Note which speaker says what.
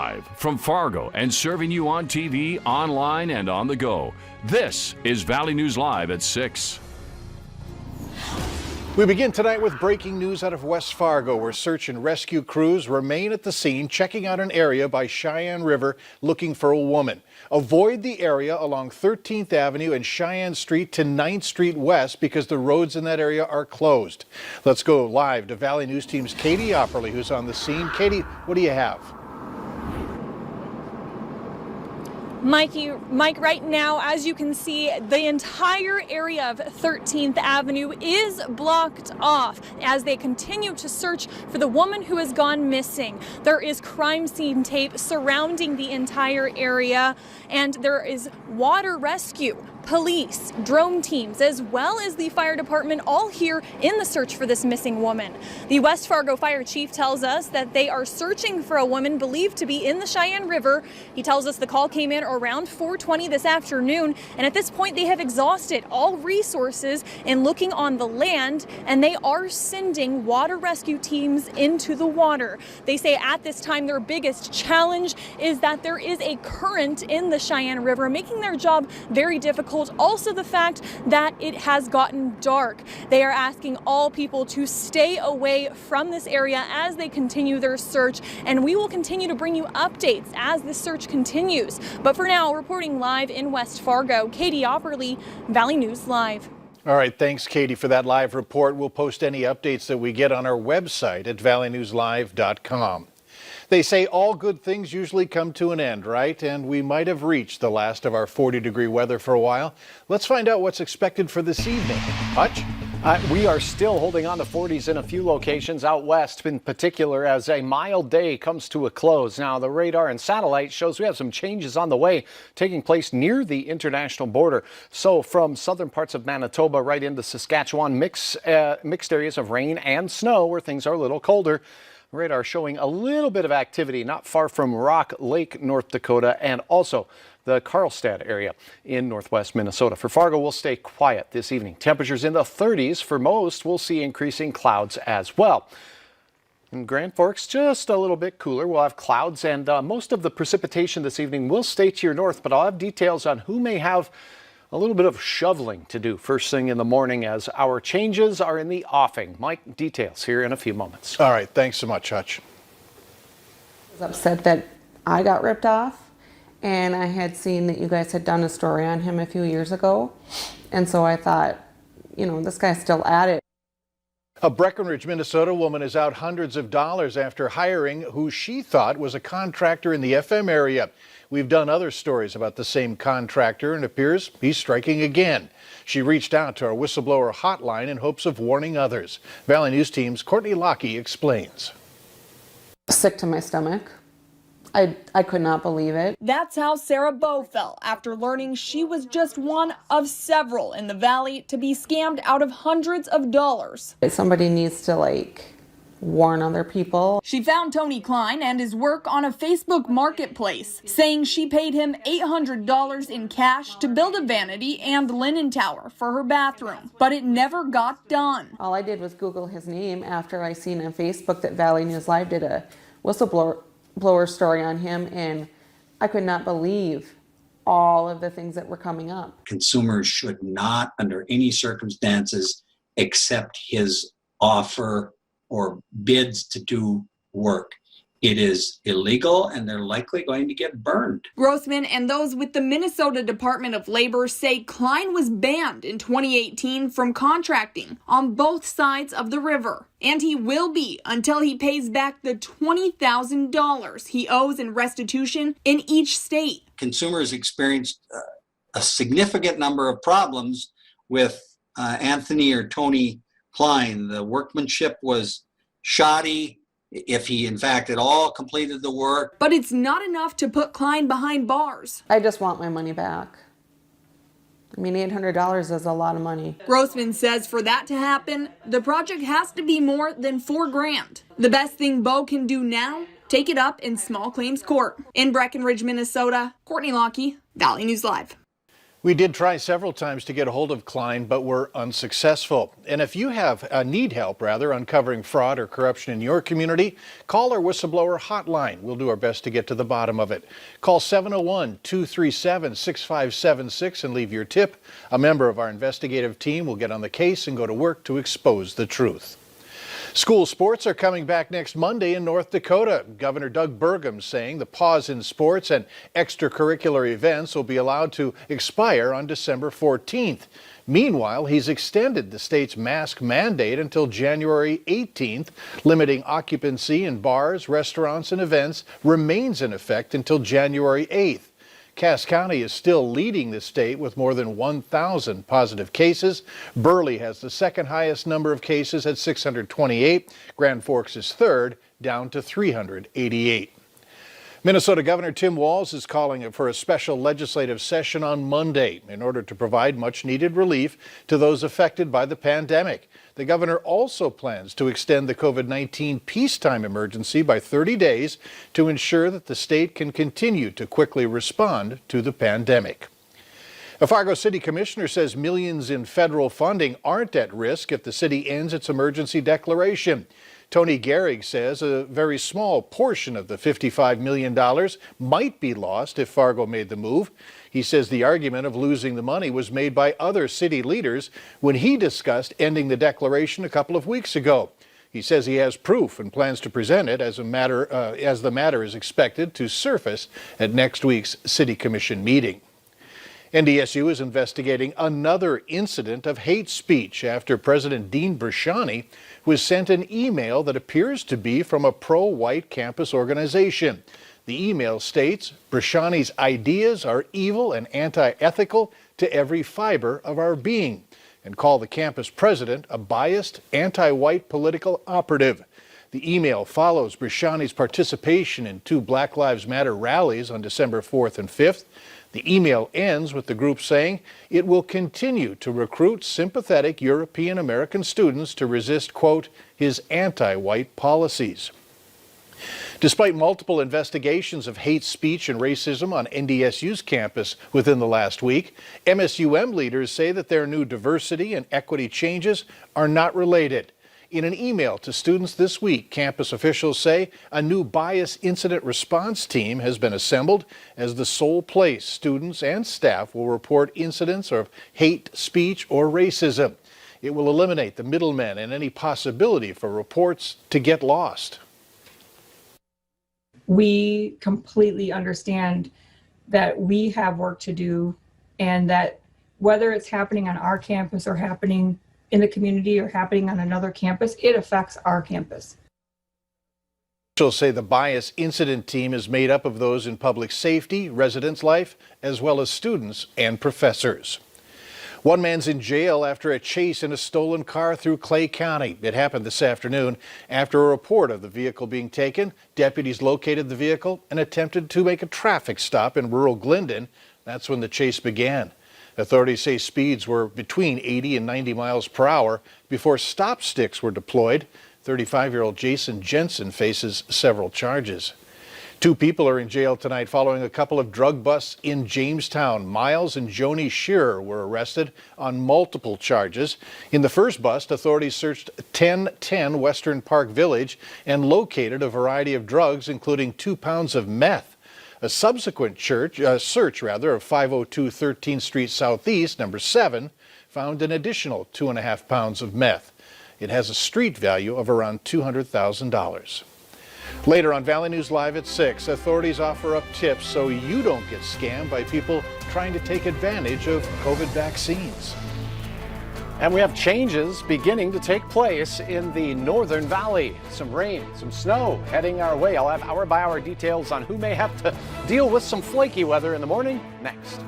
Speaker 1: Live from Fargo and serving you on TV, online, and on the go. This is Valley News Live at 6.
Speaker 2: We begin tonight with breaking news out of West Fargo, where search and rescue crews remain at the scene, checking out an area by Cheyenne River looking for a woman. Avoid the area along 13th Avenue and Cheyenne Street to 9th Street West because the roads in that area are closed. Let's go live to Valley News Team's Katie Opperly, who's on the scene. Katie, what do you have?
Speaker 3: Mike, right now, as you can see, the entire area of 13th Avenue is blocked off as they continue to search for the woman who has gone missing. There is crime scene tape surrounding the entire area, and there is water rescue, police, drone teams, as well as the fire department, all here in the search for this missing woman. The West Fargo fire chief tells us that they are searching for a woman believed to be in the Cheyenne River. He tells us the call came in around 4:20 this afternoon, and at this point they have exhausted all resources in looking on the land, and they are sending water rescue teams into the water. They say at this time their biggest challenge is that there is a current in the Cheyenne River, making their job very difficult. Also the fact that it has gotten dark. They are asking all people to stay away from this area as they continue their search, and we will continue to bring you updates as the search continues. But for now, reporting live in West Fargo, Katie Opperly, Valley News Live.
Speaker 2: All right, thanks, Katie, for that live report. We'll post any updates that we get on our website at valleynewslive.com. They say all good things usually come to an end, right? And we might have reached the last of our 40-degree weather for a while. Let's find out what's expected for this evening. Hutch?
Speaker 4: We are still holding on to 40s in a few locations out west, in particular, as a mild day comes to a close. Now, the radar and satellite shows we have some changes on the way taking place near the international border. So from southern parts of Manitoba right into Saskatchewan, mixed areas of rain and snow where things are a little colder. Radar showing a little bit of activity not far from Rock Lake, North Dakota, and also the Karlstad area in northwest Minnesota. For Fargo, we'll stay quiet this evening. Temperatures in the 30s for most. We'll see increasing clouds as well. In Grand Forks, just a little bit cooler. We'll have clouds, and most of the precipitation this evening will stay to your north, but I'll have details on who may have a little bit of shoveling to do first thing in the morning as our changes are in the offing. Mike, details here in a few moments.
Speaker 2: All right, thanks so much, Hutch.
Speaker 5: I was upset that I got ripped off, and I had seen that you guys had done a story on him a few years ago, and so I thought, you know, this guy's still at it.
Speaker 2: A Breckenridge, Minnesota woman is out hundreds of dollars after hiring who she thought was a contractor in the FM area. We've done other stories about the same contractor, and it appears he's striking again. She reached out to our Whistleblower Hotline in hopes of warning others. Valley News Team's Courtney Lockie explains.
Speaker 5: Sick to my stomach. I could not believe it.
Speaker 6: That's how Sarah Bowe felt after learning she was just one of several in the valley to be scammed out of hundreds of dollars.
Speaker 5: Somebody needs to warn other people.
Speaker 6: She found Tony Klein and his work on a Facebook marketplace, saying she paid him $800 in cash to build a vanity and linen tower for her bathroom, but it never got done.
Speaker 5: All I did was Google his name after I seen on Facebook that Valley News Live did a whistleblower story on him, and I could not believe all of the things that were coming up.
Speaker 7: Consumers should not, under any circumstances, accept his offer or bids to do work. It is illegal, and they're likely going to get burned.
Speaker 6: Grossman and those with the Minnesota Department of Labor say Klein was banned in 2018 from contracting on both sides of the river. And he will be until he pays back the $20,000 he owes in restitution in each state.
Speaker 7: Consumers experienced a significant number of problems with Anthony or Tony Klein. The workmanship was shoddy, if he in fact at all completed the work.
Speaker 6: But it's not enough to put Klein behind bars.
Speaker 5: I just want my money back. I mean, $800 is a lot of money.
Speaker 6: Grossman says for that to happen, the project has to be more than $4,000. The best thing Bowe can do now, take it up in small claims court. In Breckenridge, Minnesota, Courtney Lockie, Valley News Live.
Speaker 2: We did try several times to get a hold of Klein, but were unsuccessful. And if you need help uncovering fraud or corruption in your community, call our Whistleblower Hotline. We'll do our best to get to the bottom of it. Call 701-237-6576 and leave your tip. A member of our investigative team will get on the case and go to work to expose the truth. School sports are coming back next Monday in North Dakota. Governor Doug Burgum saying the pause in sports and extracurricular events will be allowed to expire on December 14th. Meanwhile, he's extended the state's mask mandate until January 18th, limiting occupancy in bars, restaurants, and events remains in effect until January 8th. Cass County is still leading the state with more than 1,000 positive cases. Burley has the second highest number of cases at 628. Grand Forks is third, down to 388. Minnesota Governor Tim Walz is calling for a special legislative session on Monday in order to provide much-needed relief to those affected by the pandemic. The governor also plans to extend the COVID-19 peacetime emergency by 30 days to ensure that the state can continue to quickly respond to the pandemic. A Fargo City Commissioner says millions in federal funding aren't at risk if the city ends its emergency declaration. Tony Gehrig says a very small portion of the $55 million might be lost if Fargo made the move. He says the argument of losing the money was made by other city leaders when he discussed ending the declaration a couple of weeks ago. He says he has proof and plans to present it as the matter is expected to surface at next week's City Commission meeting. NDSU is investigating another incident of hate speech after President Dean Brashani was sent an email that appears to be from a pro-white campus organization. The email states, "Brashani's ideas are evil and anti-ethical to every fiber of our being," and called the campus president a biased, anti-white political operative. The email follows Brashani's participation in 2 Black Lives Matter rallies on December 4th and 5th. The email ends with the group saying it will continue to recruit sympathetic European American students to resist, quote, his anti-white policies. Despite multiple investigations of hate speech and racism on NDSU's campus within the last week, MSUM leaders say that their new diversity and equity changes are not related. In an email to students this week, campus officials say a new bias incident response team has been assembled as the sole place students and staff will report incidents of hate speech or racism. It will eliminate the middlemen and any possibility for reports to get lost.
Speaker 8: We completely understand that we have work to do, and that whether it's happening on our campus or happening in the community or happening on another campus, it affects our campus.
Speaker 2: Officials say the bias incident team is made up of those in public safety, residence life, as well as students and professors. One man's in jail after a chase in a stolen car through Clay County. It happened this afternoon. After a report of the vehicle being taken, deputies located the vehicle and attempted to make a traffic stop in rural Glendon. That's when the chase began. Authorities say speeds were between 80 and 90 miles per hour before stop sticks were deployed. 35-year-old Jason Jensen faces several charges. 2 people are in jail tonight following a couple of drug busts in Jamestown. Miles and Joni Shearer were arrested on multiple charges. In the first bust, authorities searched 1010 Western Park Village and located a variety of drugs, including 2 pounds of meth. A subsequent search of 502 13th Street Southeast, number 7, found an additional 2.5 pounds of meth. It has a street value of around $200,000. Later on Valley News Live at 6, authorities offer up tips so you don't get scammed by people trying to take advantage of COVID vaccines.
Speaker 4: And we have changes beginning to take place in the Northern Valley. Some rain, some snow heading our way. I'll have hour-by-hour details on who may have to deal with some flaky weather in the morning next.